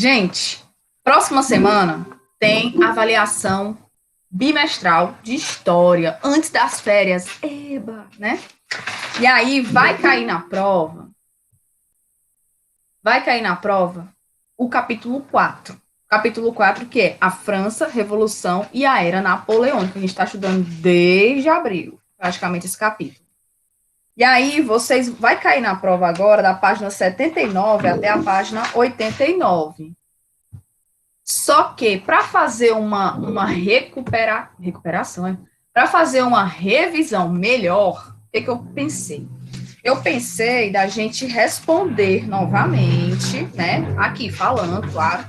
Gente, próxima semana tem avaliação bimestral de história, antes das férias. Eba, né? E aí vai cair na prova o capítulo 4. Capítulo 4, que é a França, Revolução e a Era Napoleônica. A gente está estudando desde abril, praticamente, esse capítulo. E aí, vai cair na prova agora, da página 79 até a página 89. Só que, para fazer uma recuperação, para fazer uma revisão melhor, o que eu pensei? Eu pensei da gente responder novamente, né? Aqui, falando, claro.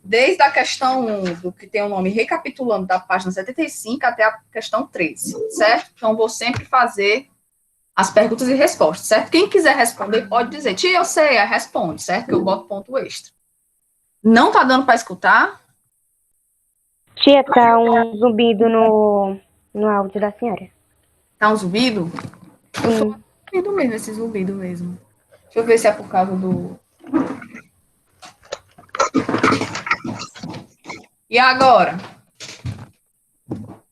Desde a questão 1, do que tem o nome recapitulando, da página 75 até a questão 13, certo? Então, vou sempre fazer as perguntas e respostas, certo? Quem quiser responder, pode dizer, tia, eu sei, responde, certo? Que eu boto ponto extra. Não tá dando para escutar? Tia, tá um zumbido no áudio da senhora. Tá um zumbido? Sim. Zumbido mesmo, esse zumbido mesmo. Deixa eu ver se é por causa do... E agora?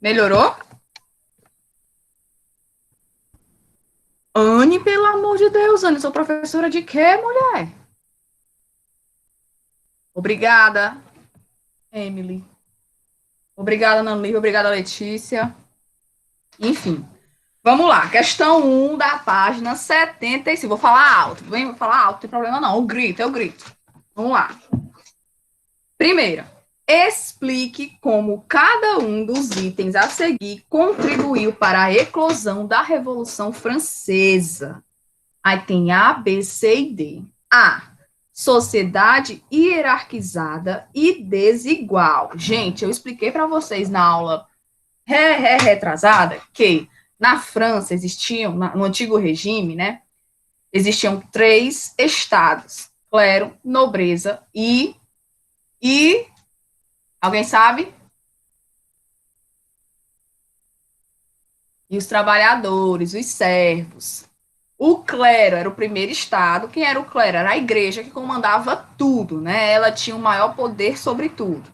Melhorou? Anne, pelo amor de Deus, Anne, sou professora de quê, mulher? Obrigada, Emily. Obrigada, Ana Lívia. Obrigada, Letícia. Enfim, vamos lá. Questão 1 da página 75. Vou falar alto. Vou falar alto, não tem problema não. Eu grito. Vamos lá. Primeira, explique como cada um dos itens a seguir contribuiu para a eclosão da Revolução Francesa. Aí tem A, B, C e D. A, sociedade hierarquizada e desigual. Gente, eu expliquei para vocês na aula retrasada que na França existiam, no antigo regime, né, existiam 3 estados: clero, nobreza e alguém sabe? E os trabalhadores, os servos. O clero era o primeiro estado. Quem era o clero? Era a igreja que comandava tudo, né? Ela tinha o maior poder sobre tudo.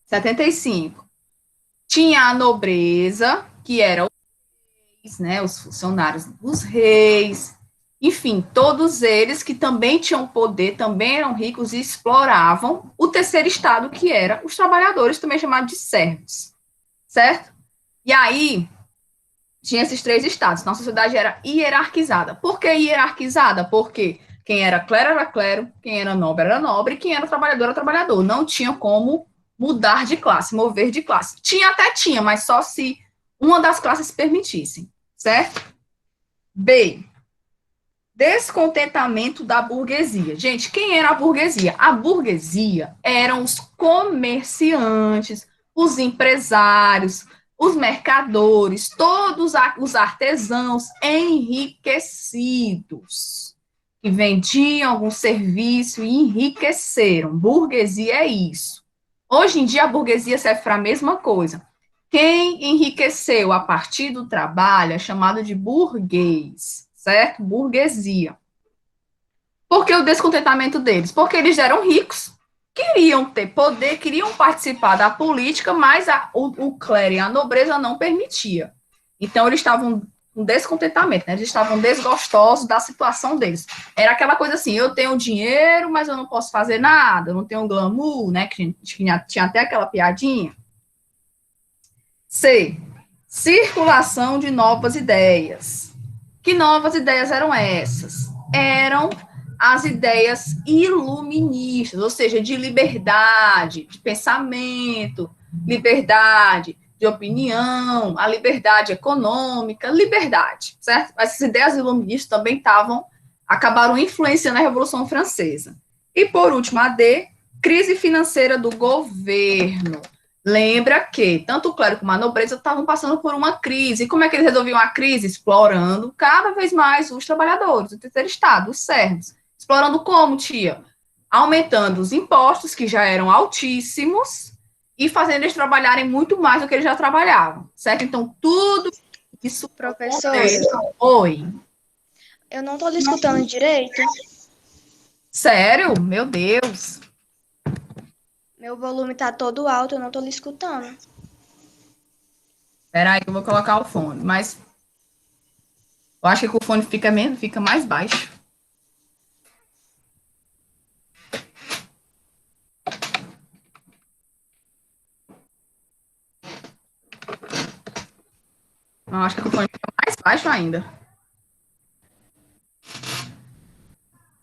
75. Tinha a nobreza, que era os reis, né? Os funcionários dos reis. Enfim, todos eles que também tinham poder, também eram ricos e exploravam o terceiro estado, que era os trabalhadores, também chamados de servos. Certo? E aí, tinha esses 3 estados. Então, a sociedade era hierarquizada. Por que hierarquizada? Porque quem era clero, quem era nobre, quem era trabalhador era trabalhador. Não tinha como mudar de classe, mover de classe. Tinha, mas só se uma das classes permitissem, certo? B, descontentamento da burguesia. Gente, quem era a burguesia? A burguesia eram os comerciantes, os empresários, os mercadores, todos os artesãos enriquecidos, que vendiam algum serviço e enriqueceram. Burguesia é isso. Hoje em dia, a burguesia serve para a mesma coisa. Quem enriqueceu a partir do trabalho é chamado de burguês, certo? Burguesia. Por que o descontentamento deles? Porque eles eram ricos, queriam ter poder, queriam participar da política, mas o clero e a nobreza não permitia. Então, eles estavam com descontentamento, né? Eles estavam desgostosos da situação deles. Era aquela coisa assim, eu tenho dinheiro, mas eu não posso fazer nada, eu não tenho glamour, né? Que tinha até aquela piadinha. C, circulação de novas ideias. Que novas ideias eram essas? Eram as ideias iluministas, ou seja, de liberdade, de pensamento, liberdade de opinião, a liberdade econômica, liberdade, certo? Essas ideias iluministas também acabaram influenciando a Revolução Francesa. E, por último, a D, crise financeira do governo. Lembra que tanto o clero como a nobreza estavam passando por uma crise. E como é que eles resolviam a crise? Explorando cada vez mais os trabalhadores, o terceiro estado, os servos. Explorando como, tia? Aumentando os impostos, que já eram altíssimos, e fazendo eles trabalharem muito mais do que eles já trabalhavam, certo? Então, tudo isso... Professora, Oi. eu não estou lhe escutando direito. Sério? Meu Deus. Meu volume tá todo alto, eu não tô lhe escutando. Espera aí que eu vou colocar o fone. Mas eu acho que com o fone fica mais baixo. Eu acho que com o fone fica mais baixo ainda.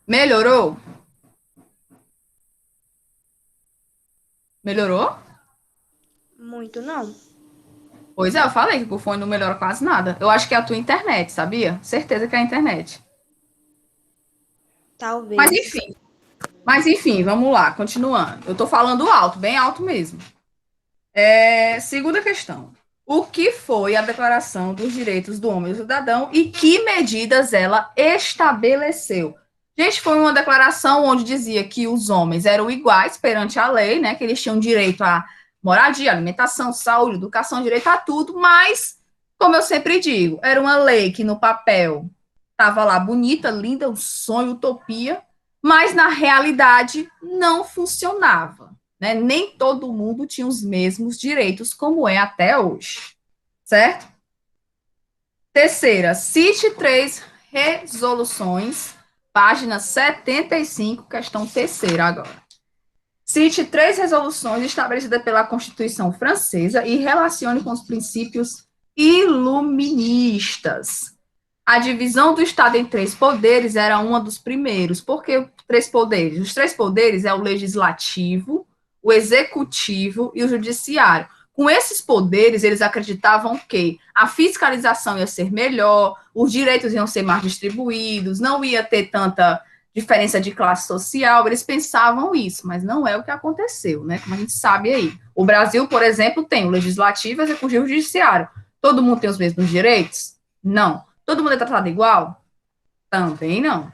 Melhorou? Melhorou? Muito não. Pois é, eu falei que com o fone não melhora quase nada. Eu acho que é a tua internet, sabia? Certeza que é a internet. Mas Talvez. enfim. Mas enfim, vamos lá, continuando. Eu tô falando alto, bem alto mesmo. Segunda questão. O que foi a Declaração dos Direitos do Homem e do Cidadão e que medidas ela estabeleceu? Gente, foi uma declaração onde dizia que os homens eram iguais perante a lei, né? Que eles tinham direito à moradia, alimentação, saúde, educação, direito a tudo, mas, como eu sempre digo, era uma lei que no papel estava lá bonita, linda, um sonho, utopia, mas na realidade não funcionava. Né? Nem todo mundo tinha os mesmos direitos, como é até hoje, certo? Terceira, cite 3 resoluções, página 75, questão terceira agora. Cite 3 resoluções estabelecidas pela Constituição Francesa e relacione com os princípios iluministas. A divisão do Estado em 3 poderes era uma dos primeiros. Por que 3 poderes? Os 3 poderes é o legislativo, o executivo e o judiciário. Com esses poderes, eles acreditavam que a fiscalização ia ser melhor, os direitos iam ser mais distribuídos, não ia ter tanta diferença de classe social, eles pensavam isso, mas não é o que aconteceu, né? Como a gente sabe aí. O Brasil, por exemplo, tem o legislativo, o executivo e o judiciário. Todo mundo tem os mesmos direitos? Não. Todo mundo é tratado igual? Também não.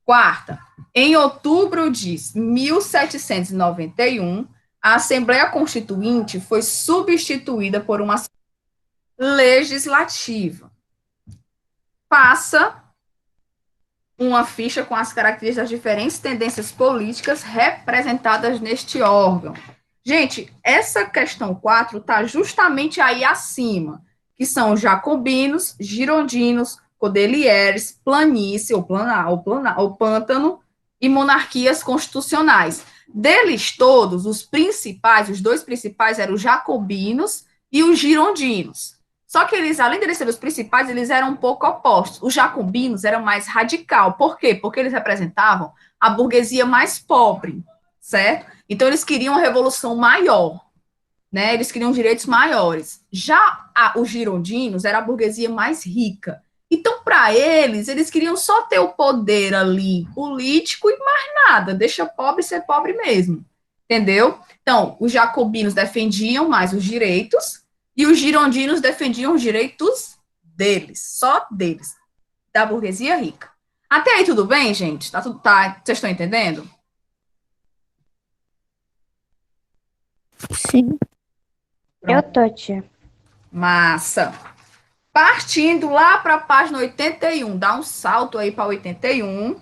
Quarta, em outubro de 1791, a Assembleia Constituinte foi substituída por uma legislativa. Passa uma ficha com as características das diferentes tendências políticas representadas neste órgão. Gente, essa questão 4 está justamente aí acima, que são jacobinos, girondinos, cordeliers, planície, ou pântano, e monarquias constitucionais. Deles todos, os dois principais eram os jacobinos e os girondinos. Só que eles, além de eles serem os principais, eles eram um pouco opostos. Os jacobinos eram mais radical. Por quê? Porque eles representavam a burguesia mais pobre, certo? Então, eles queriam uma revolução maior, né? Eles queriam direitos maiores. Já os girondinos era a burguesia mais rica. Então, para eles, eles queriam só ter o poder ali político e mais nada. Deixa pobre ser pobre mesmo. Entendeu? Então, os jacobinos defendiam mais os direitos e os girondinos defendiam os direitos deles, só deles, da burguesia rica. Até aí tudo bem, gente? Vocês estão entendendo? Sim. Eu tô, tia. Massa. Partindo lá para a página 81, dá um salto aí para 81.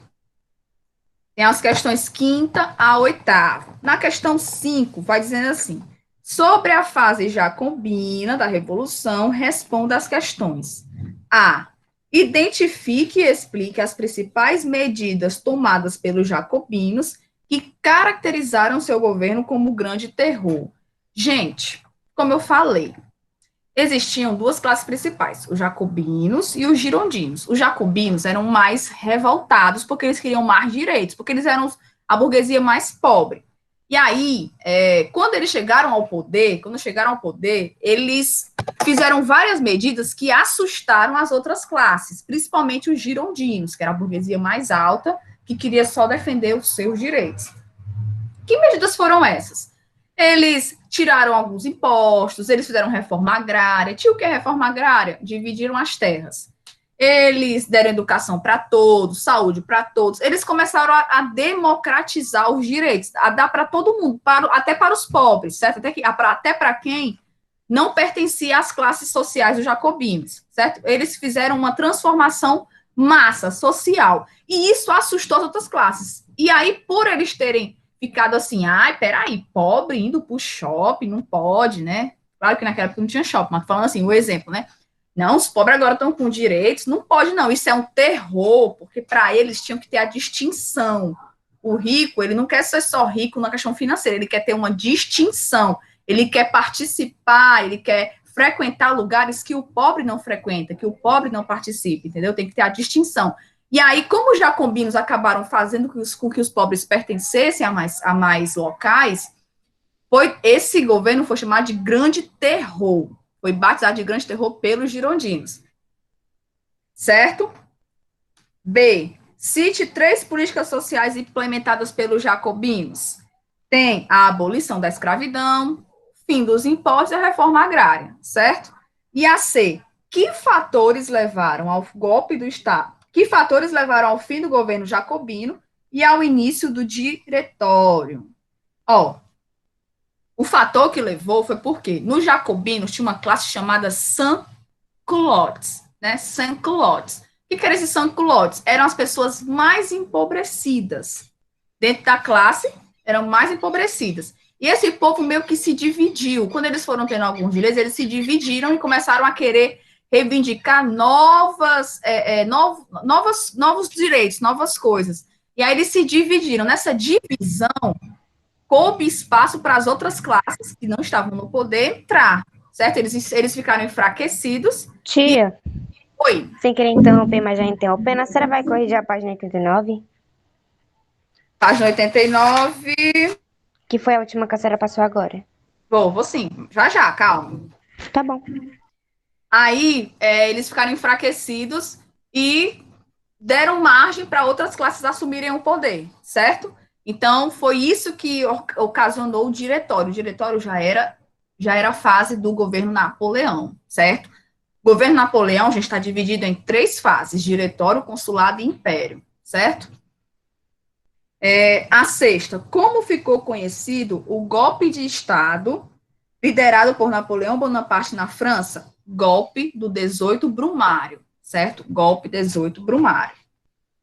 Tem as questões quinta a oitava. Na questão 5, vai dizendo assim: sobre a fase jacobina da Revolução, responda as questões. A. Identifique e explique as principais medidas tomadas pelos jacobinos que caracterizaram seu governo como grande terror. Gente, como eu falei, existiam duas classes principais, os jacobinos e os girondinos. Os jacobinos eram mais revoltados porque eles queriam mais direitos, porque eles eram a burguesia mais pobre. E aí, quando chegaram ao poder, eles fizeram várias medidas que assustaram as outras classes, principalmente os girondinos, que era a burguesia mais alta, que queria só defender os seus direitos. Que medidas foram essas? Eles tiraram alguns impostos, eles fizeram reforma agrária. Tinha o que é reforma agrária? Dividiram as terras. Eles deram educação para todos, saúde para todos. Eles começaram a democratizar os direitos, a dar para todo mundo, até para os pobres, certo? Até para quem não pertencia às classes sociais dos jacobinos, certo? Eles fizeram uma transformação massa social. E isso assustou as outras classes. E aí, por eles terem ficado assim, ai, peraí, pobre indo pro shopping, não pode, né? Claro que naquela época não tinha shopping, mas falando assim, o exemplo, né? Não, os pobres agora estão com direitos, não pode não, isso é um terror, porque para eles tinham que ter a distinção. O rico, ele não quer ser só rico na questão financeira, ele quer ter uma distinção, ele quer participar, ele quer frequentar lugares que o pobre não frequenta, que o pobre não participa, entendeu? Tem que ter a distinção. E aí, como os jacobinos acabaram fazendo com que os pobres pertencessem a mais locais, esse governo foi chamado de Grande Terror. Foi batizado de Grande Terror pelos girondinos. Certo? B. Cite 3 políticas sociais implementadas pelos jacobinos. Tem a abolição da escravidão, fim dos impostos e a reforma agrária, certo? E a C. Que fatores levaram ao golpe do Estado? Que fatores levaram ao fim do governo jacobino e ao início do diretório? O fator que levou foi porque nos jacobinos tinha uma classe chamada sans-culottes, né? Sans-culottes. O que era esse sans-culottes? Eram as pessoas mais empobrecidas. Dentro da classe, eram mais empobrecidas. E esse povo meio que se dividiu. Quando eles foram tendo alguns direitos, eles se dividiram e começaram a querer reivindicar novos direitos, novas coisas. E aí eles se dividiram. Nessa divisão, coube espaço para as outras classes que não estavam no poder entrar, certo? Eles ficaram enfraquecidos. Tia, Oi. sem querer interromper, mas já interrompendo, a senhora vai corrigir a página 89? Página 89. Que foi a última que a senhora passou agora. Vou sim. Já, calma. Tá bom. Aí, eles ficaram enfraquecidos e deram margem para outras classes assumirem o poder, certo? Então, foi isso que ocasionou o diretório. O diretório já era a fase do governo Napoleão, certo? O governo Napoleão, a gente está dividido em 3 fases: diretório, consulado e império, certo? A sexta, como ficou conhecido o golpe de Estado liderado por Napoleão Bonaparte na França? Golpe do 18 Brumário, certo? Golpe 18 Brumário.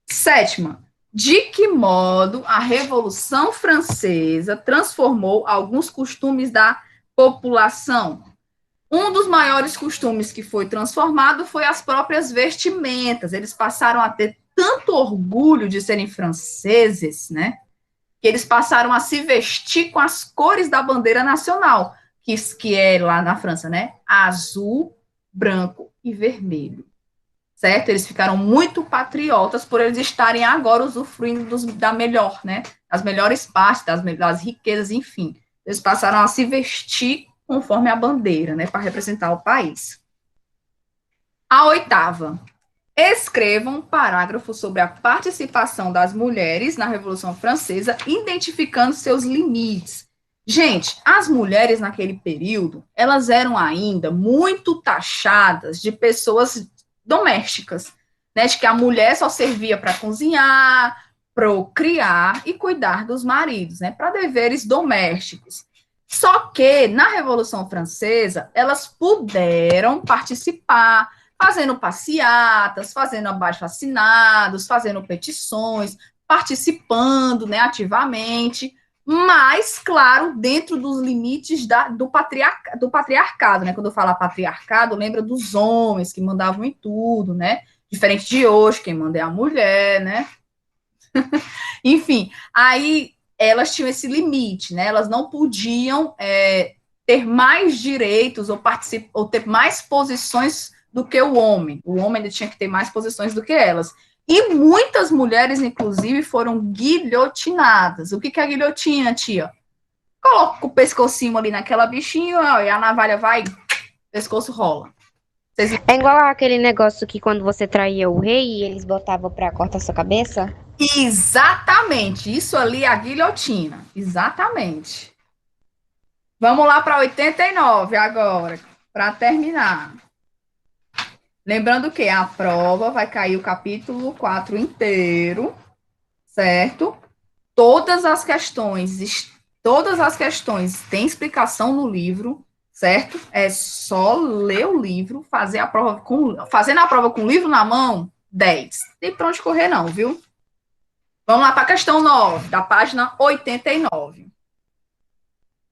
Sétima, de que modo a Revolução Francesa transformou alguns costumes da população? Um dos maiores costumes que foi transformado foi as próprias vestimentas. Eles passaram a ter tanto orgulho de serem franceses, né? Que eles passaram a se vestir com as cores da bandeira nacional, que é lá na França, né? Azul, branco e vermelho. Certo? Eles ficaram muito patriotas por eles estarem agora usufruindo da melhor, né? As melhores partes, das riquezas, enfim. Eles passaram a se vestir conforme a bandeira, né? Para representar o país. A oitava. Escreva um parágrafo sobre a participação das mulheres na Revolução Francesa, identificando seus limites. Gente, as mulheres naquele período, elas eram ainda muito taxadas de pessoas domésticas, né? De que a mulher só servia para cozinhar, procriar e cuidar dos maridos, né? Para deveres domésticos. Só que, na Revolução Francesa, elas puderam participar, fazendo passeatas, fazendo abaixo-assinados, fazendo petições, participando, né, ativamente, mas, claro, dentro dos limites do patriarcado, né? Quando eu falo patriarcado, lembra dos homens que mandavam em tudo, né? Diferente de hoje, quem manda é a mulher, né? Enfim, aí elas tinham esse limite, né? Elas não podiam ter mais direitos ou ter mais posições do que o homem. O homem ele tinha que ter mais posições do que elas. E muitas mulheres, inclusive, foram guilhotinadas. O que é a guilhotina, tia? Coloca o pescocinho ali naquela bichinha e a navalha vai, pescoço rola. É igual aquele negócio que quando você traía o rei, eles botavam pra cortar sua cabeça? Exatamente. Isso ali é a guilhotina. Exatamente. Vamos lá para 89 agora, para terminar. Lembrando que a prova vai cair o capítulo 4 inteiro, certo? Todas as questões têm explicação no livro, certo? É só ler o livro, fazendo a prova com o livro na mão, 10. Tem para onde correr não, viu? Vamos lá para a questão 9, da página 89.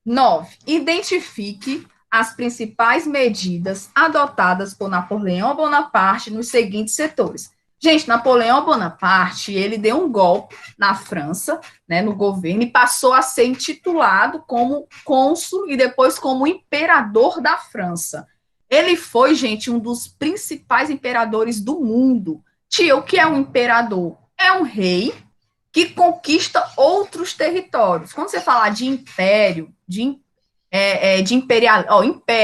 9. Identifique as principais medidas adotadas por Napoleão Bonaparte nos seguintes setores. Gente, Napoleão Bonaparte, ele deu um golpe na França, né, no governo, e passou a ser intitulado como cônsul e depois como imperador da França. Ele foi, gente, um dos principais imperadores do mundo. Tia, o que é um imperador? É um rei que conquista outros territórios. Quando você falar de império,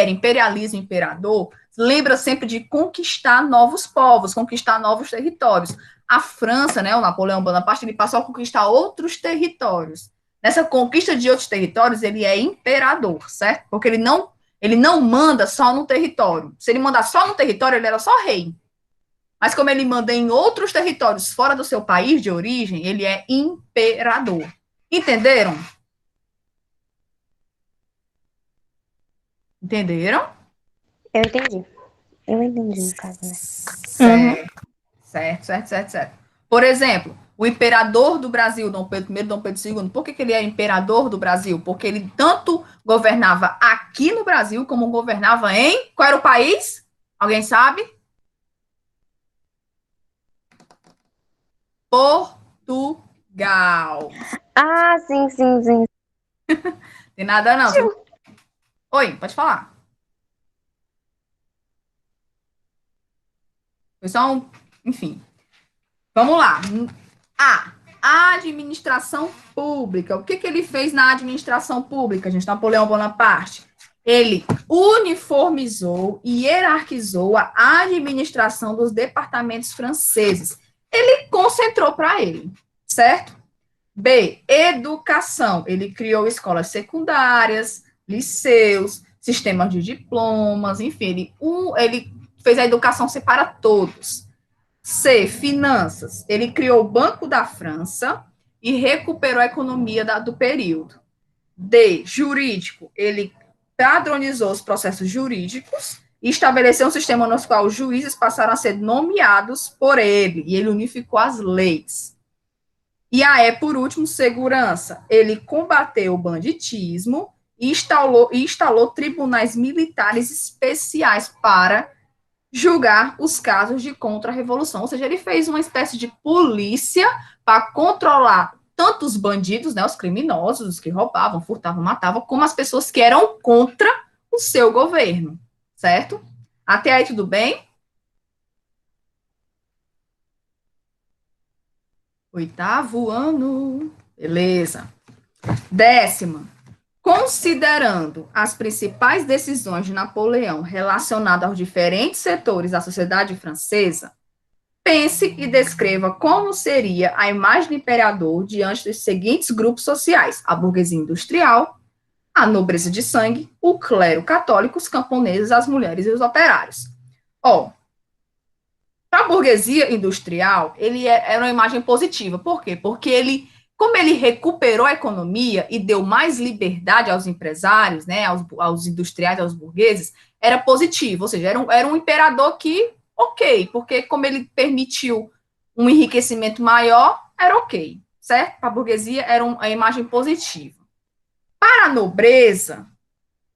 imperialismo, imperador, lembra sempre de conquistar novos povos, conquistar novos territórios. A França, né, o Napoleão Bonaparte, ele passou a conquistar outros territórios. Nessa conquista de outros territórios, ele é imperador, certo? Porque ele não manda só no território. Se ele mandar só no território, ele era só rei. Mas como ele manda em outros territórios fora do seu país de origem, ele é imperador. Entenderam? Entenderam? Eu entendi. Eu entendi, no caso, né? Certo. Por exemplo, o imperador do Brasil, Dom Pedro I, Dom Pedro II, por que ele é imperador do Brasil? Porque ele tanto governava aqui no Brasil, como governava em... Qual era o país? Alguém sabe? Portugal. Ah, sim. Tem nada não. Oi, pode falar. Foi só um... Enfim. Vamos lá. A administração pública. O que ele fez na administração pública, gente? Napoleão Bonaparte. Ele uniformizou e hierarquizou a administração dos departamentos franceses. Ele concentrou para ele, certo? B, educação. Ele criou escolas secundárias, liceus, sistemas de diplomas, enfim, ele fez a educação ser para todos. C, finanças. Ele criou o Banco da França e recuperou a economia do período. D, jurídico. Ele padronizou os processos jurídicos e estabeleceu um sistema no qual os juízes passaram a ser nomeados por ele, e ele unificou as leis. E por último, segurança. Ele combateu o banditismo e instalou tribunais militares especiais para julgar os casos de contra-revolução. Ou seja, ele fez uma espécie de polícia para controlar tanto os bandidos, né, os criminosos, os que roubavam, furtavam, matavam, como as pessoas que eram contra o seu governo, certo? Até aí tudo bem? Oitavo ano. Beleza. 10ª. Considerando as principais decisões de Napoleão relacionadas aos diferentes setores da sociedade francesa, pense e descreva como seria a imagem do imperador diante dos seguintes grupos sociais: a burguesia industrial, a nobreza de sangue, o clero católico, os camponeses, as mulheres e os operários. Para a burguesia industrial, ele era uma imagem positiva. Por quê? Porque como ele recuperou a economia e deu mais liberdade aos empresários, né, aos industriais, aos burgueses, era positivo. Ou seja, era um imperador que, ok, porque como ele permitiu um enriquecimento maior, era ok, certo? Para a burguesia era uma imagem positiva. Para a nobreza,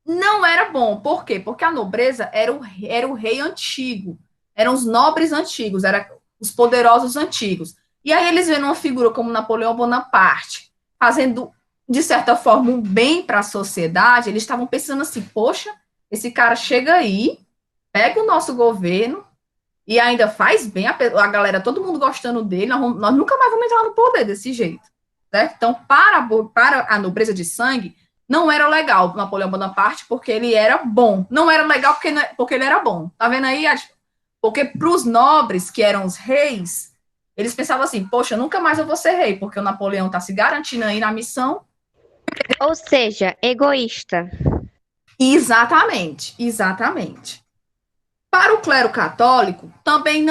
não era bom. Por quê? Porque a nobreza era o rei antigo, eram os nobres antigos, eram os poderosos antigos. E aí eles vendo uma figura como Napoleão Bonaparte, fazendo, de certa forma, um bem para a sociedade, eles estavam pensando assim, poxa, esse cara chega aí, pega o nosso governo e ainda faz bem, a galera, todo mundo gostando dele, nós nunca mais vamos entrar no poder desse jeito, certo? Então, para a nobreza de sangue, não era legal Napoleão Bonaparte, porque ele era bom. Não era legal porque ele era bom. Tá vendo aí? Porque para os nobres, que eram os reis, eles pensavam assim, poxa, nunca mais eu vou ser rei, porque o Napoleão está se garantindo aí na missão. Ou seja, egoísta. Exatamente. Para o clero católico, também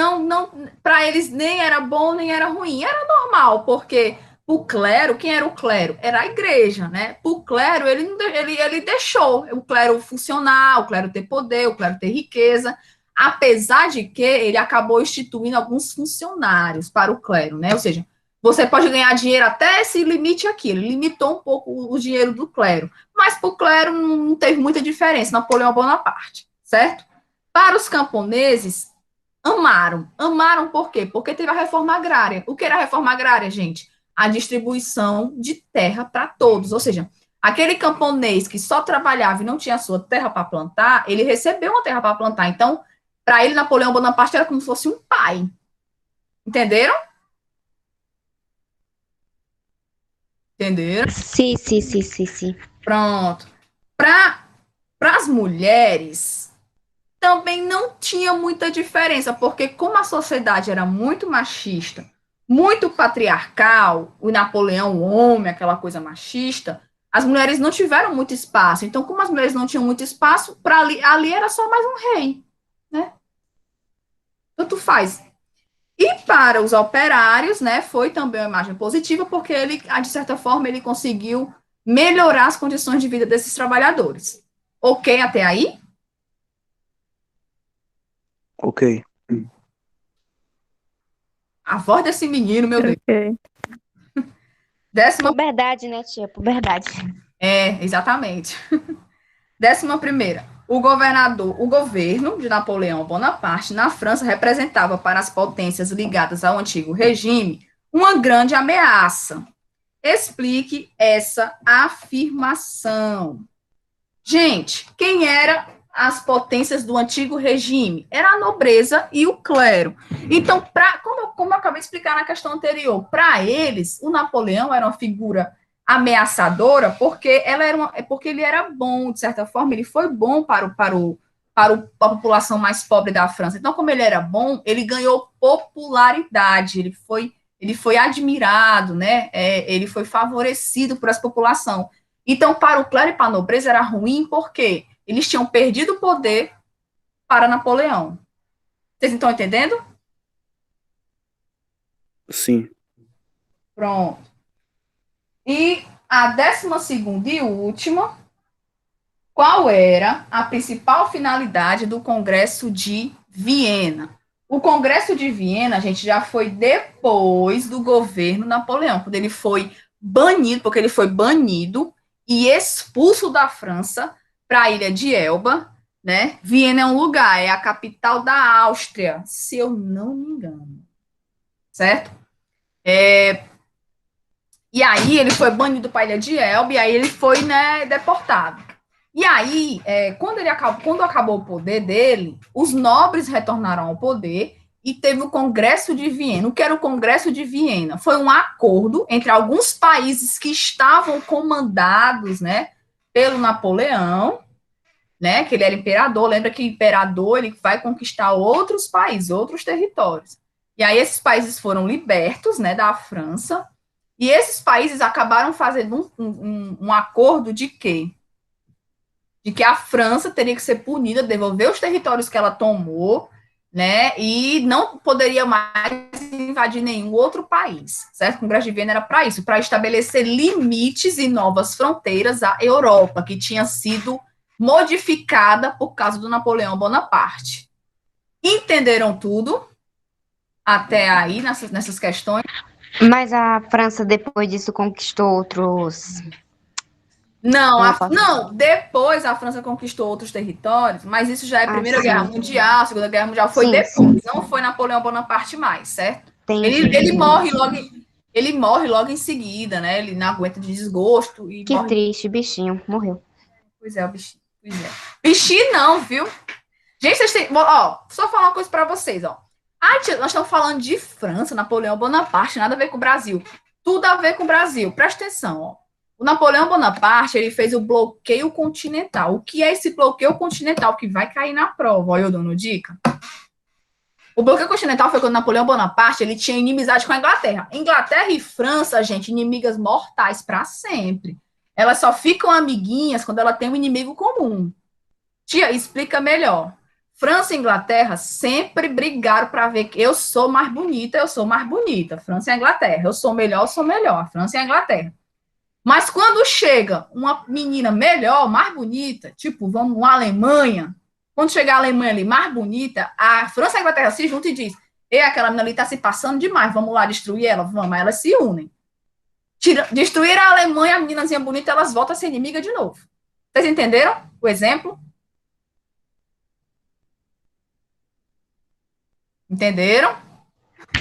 para eles nem era bom, nem era ruim. Era normal, porque o clero, quem era o clero? Era a igreja, né? O clero, ele deixou o clero funcionar, o clero ter poder, o clero ter riqueza. apesar de que ele acabou instituindo alguns funcionários para o clero, né? Ou seja, você pode ganhar dinheiro até esse limite aqui. Ele limitou um pouco o dinheiro do clero, mas para o clero não teve muita diferença, Napoleão Bonaparte, certo? Para os camponeses, amaram. Amaram por quê? Porque teve a reforma agrária. O que era a reforma agrária, gente? A distribuição de terra para todos, ou seja, aquele camponês que só trabalhava e não tinha sua terra para plantar, ele recebeu uma terra para plantar. Então, para ele, Napoleão Bonaparte era como se fosse um pai. Entenderam? Entenderam? Sim, sim, sim, sim, sim. Pronto. Para as mulheres, também não tinha muita diferença, porque como a sociedade era muito machista, muito patriarcal, o Napoleão, o homem, aquela coisa machista, as mulheres não tiveram muito espaço. Então, como as mulheres não tinham muito espaço, para ali era só mais um rei, né? Tanto faz. E para os operários, né, foi também uma imagem positiva, porque ele, de certa forma, ele conseguiu melhorar as condições de vida desses trabalhadores. Ok até aí? Ok. A voz desse menino, meu Deus. Ok. Décima... Puberdade, né, tia? Puberdade. Exatamente. 11ª. O governo de Napoleão Bonaparte na França representava para as potências ligadas ao antigo regime uma grande ameaça. Explique essa afirmação. Gente, quem eram as potências do antigo regime? Era a nobreza e o clero. Então, como eu acabei de explicar na questão anterior, para eles, o Napoleão era uma figura ameaçadora porque porque ele era bom, de certa forma, ele foi bom para a população mais pobre da França. Então, como ele era bom, ele ganhou popularidade, ele foi admirado, né? Ele foi favorecido por essa população. Então, para o clero e para a nobreza era ruim porque eles tinham perdido o poder para Napoleão. Vocês estão entendendo? Sim. Pronto. E a 12ª e última, qual era a principal finalidade do Congresso de Viena? O Congresso de Viena, a gente, já foi depois do governo Napoleão, quando ele foi banido, porque ele foi banido e expulso da França para a ilha de Elba, né? Viena é um lugar, é a capital da Áustria, se eu não me engano, certo? E aí ele foi banido para a ilha de Elba, e aí ele foi, né, deportado. E aí, quando acabou o poder dele, os nobres retornaram ao poder e teve o Congresso de Viena. O que era o Congresso de Viena? Foi um acordo entre alguns países que estavam comandados, né, pelo Napoleão, né, que ele era imperador. Lembra que o imperador ele vai conquistar outros países, outros territórios. E aí esses países foram libertos, né, da França. E esses países acabaram fazendo um acordo de quê? De que a França teria que ser punida, devolver os territórios que ela tomou, né? E não poderia mais invadir nenhum outro país, certo? O Congresso de Viena era para isso, para estabelecer limites e novas fronteiras à Europa, que tinha sido modificada por causa do Napoleão Bonaparte. Entenderam tudo? Até aí, nessas questões? Mas a França, depois disso, conquistou outros. Não, depois a França conquistou outros territórios, mas isso já é a Primeira Guerra Mundial, a Segunda Guerra Mundial foi depois, não foi Napoleão Bonaparte mais, certo? Ele morre logo em seguida, né? Ele não aguenta de desgosto e Que morre. triste, bichinho, morreu. Pois é, o bichinho. Pois é. Bichinho não, viu? Gente, vocês têm... Ó, só falar uma coisa pra vocês, ó. Tia, nós estamos falando de França, Napoleão Bonaparte, nada a ver com o Brasil. Tudo a ver com o Brasil. Presta atenção, ó. O Napoleão Bonaparte, ele fez o bloqueio continental. O que é esse bloqueio continental que vai cair na prova? Olha eu dando dica. O bloqueio continental foi quando Napoleão Bonaparte, ele tinha inimizade com a Inglaterra. Inglaterra e França, gente, inimigas mortais para sempre. Elas só ficam amiguinhas quando ela tem um inimigo comum. Tia, explica melhor. França e Inglaterra sempre brigaram para ver que eu sou mais bonita, eu sou mais bonita. França e Inglaterra. Eu sou melhor, França e Inglaterra. Mas quando chega uma menina melhor, mais bonita, tipo, vamos, uma Alemanha, Quando chegar a Alemanha ali mais bonita, a França e a Inglaterra se juntam e diz: e aquela menina ali está se passando demais, vamos lá destruir ela? Vamos, aí elas se unem. Destruir a Alemanha, a meninazinha bonita, elas voltam a ser inimiga de novo. Vocês entenderam o exemplo? Entenderam?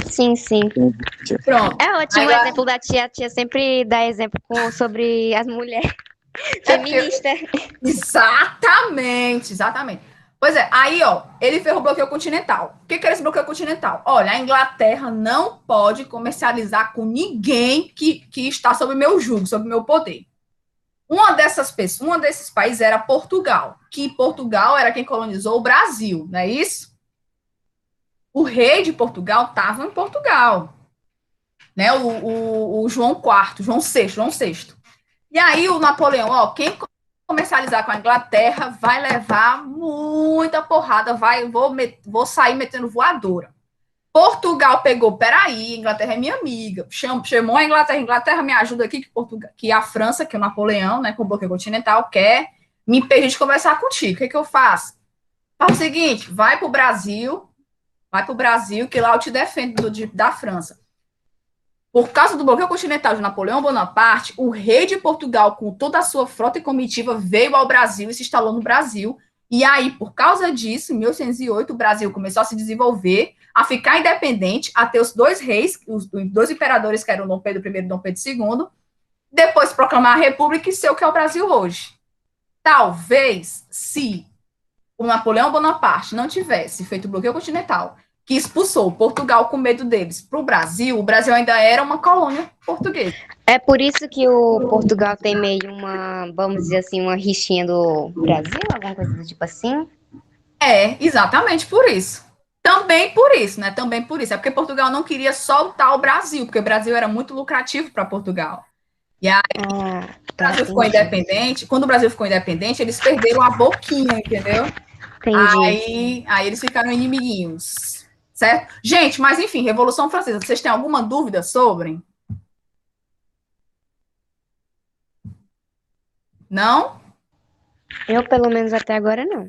Sim, sim. Pronto. É ótimo o Aí, exemplo da tia. A tia sempre dá exemplo sobre as mulheres feministas. exatamente, exatamente. Pois é, aí, ó, ele fez o bloqueio continental. O que é esse bloqueio continental? Olha, a Inglaterra não pode comercializar com ninguém que está sob meu jugo, sob meu poder. Uma dessas pessoas, um desses países era Portugal, que Portugal era quem colonizou o Brasil, não é isso? O rei de Portugal estava em Portugal, né? O João IV, João VI. E aí o Napoleão, ó, quem comercializar com a Inglaterra vai levar muita porrada, vou sair metendo voadora. Portugal pegou, peraí, Inglaterra é minha amiga, chamou a Inglaterra me ajuda aqui, que a França, que é o Napoleão, né, com o bloqueio continental, quer me impedir de conversar contigo. O que eu faço? Faz o seguinte, vai para o Brasil, que lá eu te defendo da França. Por causa do bloqueio continental de Napoleão Bonaparte, o rei de Portugal, com toda a sua frota e comitiva, veio ao Brasil e se instalou no Brasil. E aí, por causa disso, em 1808, o Brasil começou a se desenvolver, a ficar independente, a ter os dois reis, os dois imperadores, que eram Dom Pedro I e Dom Pedro II, depois proclamar a República e ser o que é o Brasil hoje. Talvez, se o Napoleão Bonaparte não tivesse feito o bloqueio continental, que expulsou Portugal com medo deles para o Brasil ainda era uma colônia portuguesa. É por isso que o Portugal tem meio uma, vamos dizer assim, uma rixinha do Brasil, alguma coisa do tipo assim? É, exatamente por isso. Também por isso, né? Também por isso. É porque Portugal não queria soltar o Brasil, porque o Brasil era muito lucrativo para Portugal. E aí, o Tá, Brasil ficou entendi. independente. Quando o Brasil ficou independente, eles perderam a boquinha, entendeu? Entendi. Aí eles ficaram inimiguinhos, certo? Gente, mas enfim, Revolução Francesa, vocês têm alguma dúvida sobre? Não? Eu, pelo menos até agora, não.